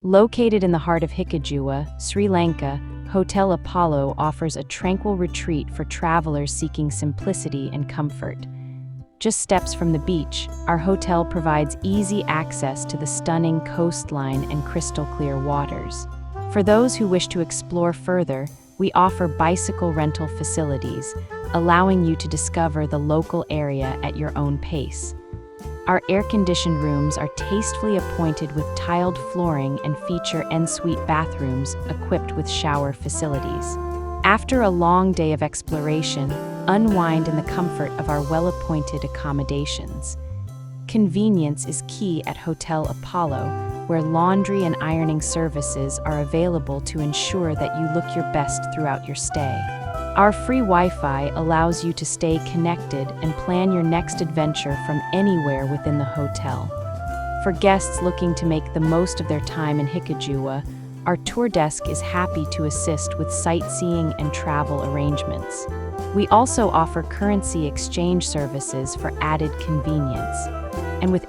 Located in the heart of Hikkaduwa, Sri Lanka, Hotel Appolo offers a tranquil retreat for travelers seeking simplicity and comfort. Just steps from the beach, our hotel provides easy access to the stunning coastline and crystal-clear waters. For those who wish to explore further, we offer bicycle rental facilities, allowing you to discover the local area at your own pace. Our air-conditioned rooms are tastefully appointed with tiled flooring and feature en-suite bathrooms equipped with shower facilities. After a long day of exploration, unwind in the comfort of our well-appointed accommodations. Convenience is key at Hotel Appolo, where laundry and ironing services are available to ensure that you look your best throughout your stay. Our free Wi-Fi allows you to stay connected and plan your next adventure from anywhere within the hotel. For guests looking to make the most of their time in Hikkaduwa, our tour desk is happy to assist with sightseeing and travel arrangements. We also offer currency exchange services for added convenience. And with